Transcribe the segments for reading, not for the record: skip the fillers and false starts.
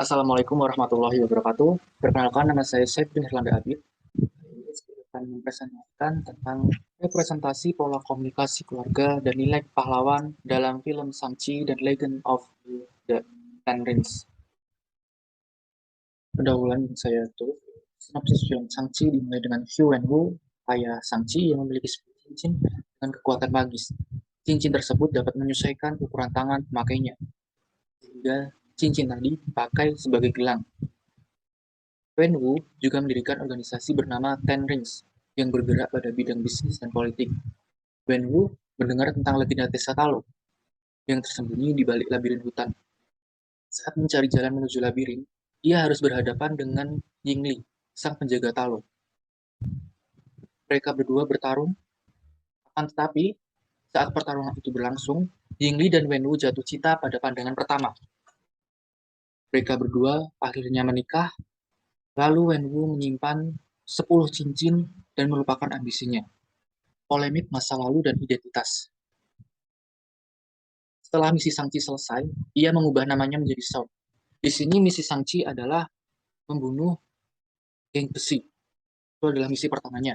Assalamualaikum warahmatullahi wabarakatuh. Perkenalkan, nama saya Saiful Herlanda Abid. Ini saya akan mempresentasikan tentang representasi pola komunikasi keluarga dan nilai pahlawan dalam film Shang-Chi dan Legend of the Ten Rings. Pendahuluan yang saya tulis, sinopsis film Shang-Chi dimulai dengan Hu Wenwu, ayah Shang-Chi yang memiliki sebuah cincin dengan kekuatan magis. Cincin tersebut dapat menyesuaikan ukuran tangan pemakainya, sehingga cincin tadi dipakai sebagai gelang. Wenwu juga mendirikan organisasi bernama Ten Rings yang bergerak pada bidang bisnis dan politik. Wenwu mendengar tentang legenda Tessa Talo yang tersembunyi di balik labirin hutan. Saat mencari jalan menuju labirin, ia harus berhadapan dengan Yingli, sang penjaga Talo. Mereka berdua bertarung, akan tetapi saat pertarungan itu berlangsung, Yingli dan Wenwu jatuh cinta pada pandangan pertama. Mereka berdua akhirnya menikah. Lalu Wenwu menyimpan 10 cincin dan melupakan ambisinya. Polemik masa lalu dan identitas. Setelah misi Shang-Chi selesai, ia mengubah namanya menjadi Shaun. Di sini misi Shang-Chi adalah membunuh geng besi. Itu adalah misi pertamanya.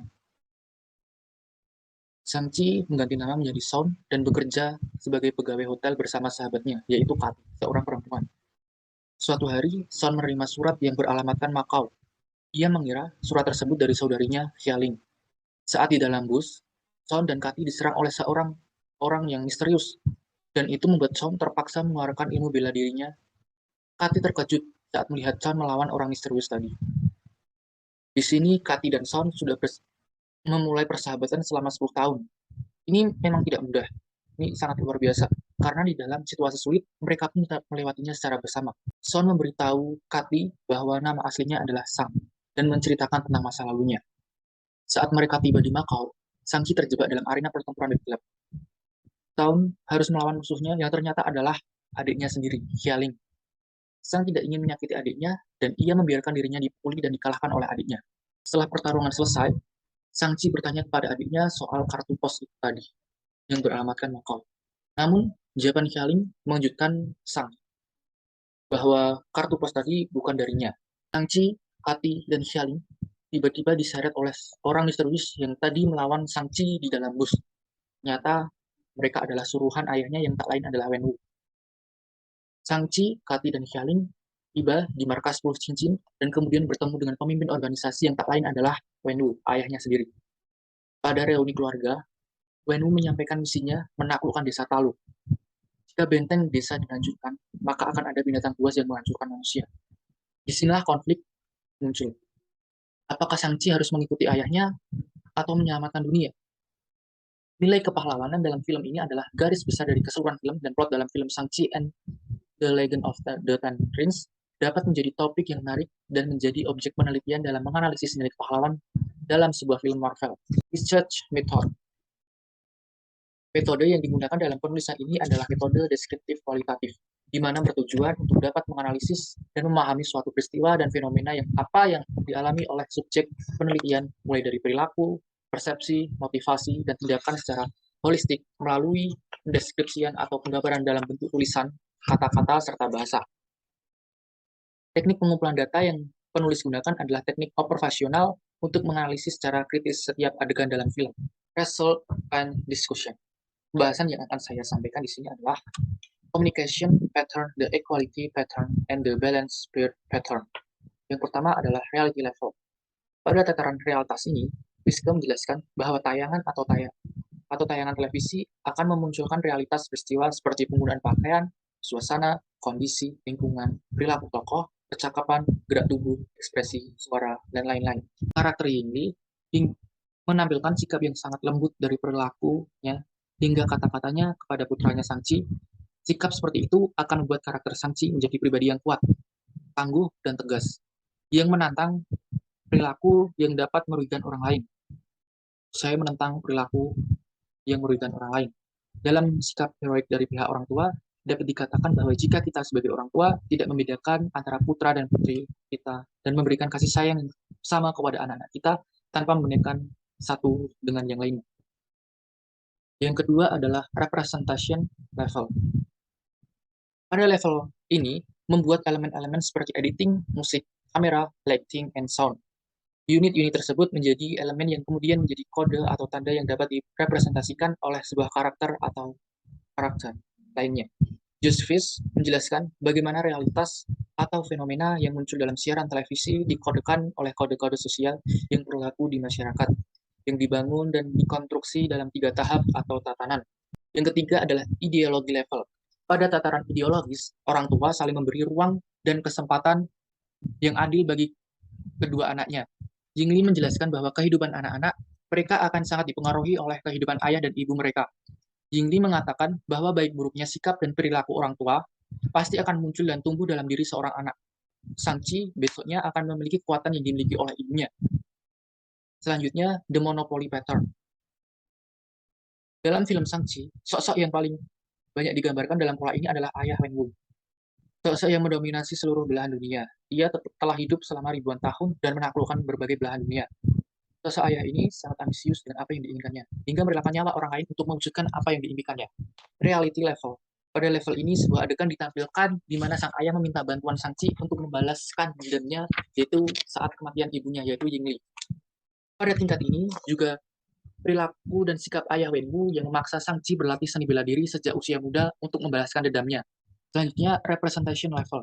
Shang-Chi mengganti nama menjadi Shaun dan bekerja sebagai pegawai hotel bersama sahabatnya, yaitu Kat, seorang perempuan. Suatu hari, Shaun menerima surat yang beralamatkan Macau. Ia mengira surat tersebut dari saudarinya, Xialing. Saat di dalam bus, Shaun dan Kathy diserang oleh seorang orang yang misterius, dan itu membuat Shaun terpaksa mengeluarkan ilmu bela dirinya. Kathy terkejut saat melihat Shaun melawan orang misterius tadi. Di sini, Kathy dan Shaun sudah memulai persahabatan selama 10 tahun. Ini memang tidak mudah. Ini sangat luar biasa. Karena di dalam situasi sulit, mereka pun melewatinya secara bersama. Shaun memberitahu Kathy bahwa nama aslinya adalah Sang dan menceritakan tentang masa lalunya. Saat mereka tiba di Macau, Shang-Chi terjebak dalam arena pertempuran yang gelap. Shaun harus melawan musuhnya yang ternyata adalah adiknya sendiri, Xialing. Sang tidak ingin menyakiti adiknya, dan ia membiarkan dirinya dipukuli dan dikalahkan oleh adiknya. Setelah pertarungan selesai, Shang-Chi bertanya kepada adiknya soal kartu pos itu tadi, yang beralamatkan Macau. Namun, jawaban Xialing mengejutkan Sang, bahwa kartu pos tadi bukan darinya. Shang-Chi, Kathy, dan Xialing tiba-tiba diseret oleh orang misterius yang tadi melawan Shang-Chi di dalam bus. Ternyata mereka adalah suruhan ayahnya yang tak lain adalah Wenwu. Shang-Chi, Kathy, dan Xialing tiba di markas 10 cincin dan kemudian bertemu dengan pemimpin organisasi yang tak lain adalah Wenwu, ayahnya sendiri. Pada reuni keluarga, Wenwu menyampaikan misinya menaklukkan desa Talu. Jika benteng desa dihancurkan, maka akan ada binatang buas yang menghancurkan manusia. Disinilah konflik muncul. Apakah Shang-Chi harus mengikuti ayahnya atau menyelamatkan dunia? Nilai kepahlawanan dalam film ini adalah garis besar dari keseluruhan film dan plot dalam film Shang-Chi and The Legend of the Ten Rings dapat menjadi topik yang menarik dan menjadi objek penelitian dalam menganalisis nilai pahlawan dalam sebuah film Marvel. Research Method. Metode yang digunakan dalam penulisan ini adalah metode deskriptif kualitatif, di mana bertujuan untuk dapat menganalisis dan memahami suatu peristiwa dan fenomena yang dialami oleh subjek penelitian, mulai dari perilaku, persepsi, motivasi, dan tindakan secara holistik melalui pendeskripsian atau penggambaran dalam bentuk tulisan, kata-kata, serta bahasa. Teknik pengumpulan data yang penulis gunakan adalah teknik observasional untuk menganalisis secara kritis setiap adegan dalam film. Result and discussion. Pembahasan yang akan saya sampaikan di sini adalah communication pattern, the equality pattern, and the balance pattern. Yang pertama adalah reality level. Pada tataran realitas ini, Rizka menjelaskan bahwa tayangan atau tayangan televisi akan memunculkan realitas peristiwa seperti penggunaan pakaian, suasana, kondisi, lingkungan, perilaku tokoh, percakapan, gerak tubuh, ekspresi, suara, dan lain-lain. Karakter ini menampilkan sikap yang sangat lembut dari perilakunya hingga kata-katanya kepada putranya Shang-Chi. Sikap seperti itu akan membuat karakter Shang-Chi menjadi pribadi yang kuat, tangguh, dan tegas, yang menantang perilaku yang dapat merugikan orang lain. Saya menentang perilaku yang merugikan orang lain. Dalam sikap heroik dari pihak orang tua, dapat dikatakan bahwa jika kita sebagai orang tua tidak membedakan antara putra dan putri kita dan memberikan kasih sayang yang sama kepada anak-anak kita tanpa membandingkan satu dengan yang lain. Yang kedua adalah representation level. Pada level ini, membuat elemen-elemen seperti editing, musik, kamera, lighting, and sound. Unit-unit tersebut menjadi elemen yang kemudian menjadi kode atau tanda yang dapat direpresentasikan oleh sebuah karakter atau karakter lainnya. Josephus menjelaskan bagaimana realitas atau fenomena yang muncul dalam siaran televisi dikodekan oleh kode-kode sosial yang berlaku di masyarakat, yang dibangun dan dikonstruksi dalam 3 tahap atau tatanan. Yang ketiga adalah ideologi level. Pada tataran ideologis, orang tua saling memberi ruang dan kesempatan yang adil bagi kedua anaknya. Jingli menjelaskan bahwa kehidupan anak-anak mereka akan sangat dipengaruhi oleh kehidupan ayah dan ibu mereka. Jingli mengatakan bahwa baik buruknya sikap dan perilaku orang tua pasti akan muncul dan tumbuh dalam diri seorang anak. Sangchi besoknya akan memiliki kekuatan yang dimiliki oleh ibunya. Selanjutnya, The Monopoly Pattern. Dalam film Sangchi, sosok yang paling banyak digambarkan dalam pola ini adalah ayah Wenwu. Sosok yang mendominasi seluruh belahan dunia. Ia telah hidup selama ribuan tahun dan menaklukkan berbagai belahan dunia. Sosok ayah ini sangat ambisius dengan apa yang diinginkannya, hingga merelakan nyawa orang lain untuk mewujudkan apa yang diimpikannya. Reality level. Pada level ini, sebuah adegan ditampilkan di mana sang ayah meminta bantuan Sangchi untuk membalaskan dendamnya, yaitu saat kematian ibunya, yaitu Yingli. Pada tingkat ini, juga perilaku dan sikap ayah Wenwu yang memaksa Sangchi berlatih seni bela diri sejak usia muda untuk membalaskan dendamnya. Selanjutnya, representation level.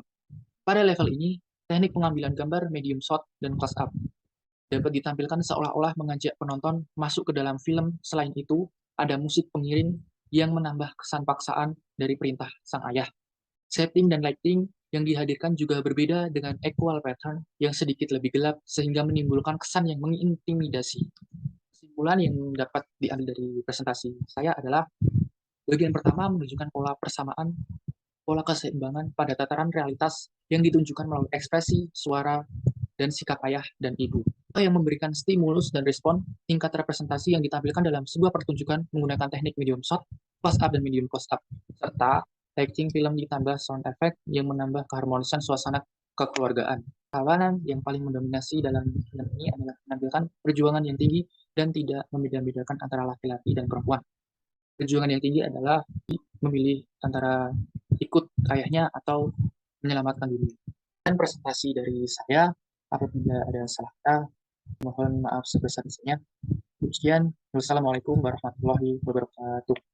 Pada level ini, teknik pengambilan gambar medium shot dan close up dapat ditampilkan seolah-olah mengajak penonton masuk ke dalam film. Selain itu, ada musik pengiring yang menambah kesan paksaan dari perintah sang ayah. Setting dan lighting yang dihadirkan juga berbeda dengan equal pattern yang sedikit lebih gelap sehingga menimbulkan kesan yang mengintimidasi. Kesimpulan yang dapat diambil dari presentasi saya adalah bagian pertama menunjukkan pola persamaan, pola keseimbangan pada tataran realitas yang ditunjukkan melalui ekspresi, suara, dan sikap ayah dan ibu yang memberikan stimulus dan respon tingkat representasi yang ditampilkan dalam sebuah pertunjukan menggunakan teknik medium shot, close up, dan medium close up, serta lighting film ditambah sound effect yang menambah keharmonisan suasana kekeluargaan. Kawanan yang paling mendominasi dalam film ini adalah menampilkan perjuangan yang tinggi dan tidak membeda-bedakan antara laki-laki dan perempuan. Perjuangan yang tinggi adalah memilih antara ikut ayahnya atau menyelamatkan diri. Dan presentasi dari saya, apabila ada salah kata, mohon maaf sebesar-besarnya. Sekian, wassalamualaikum warahmatullahi wabarakatuh.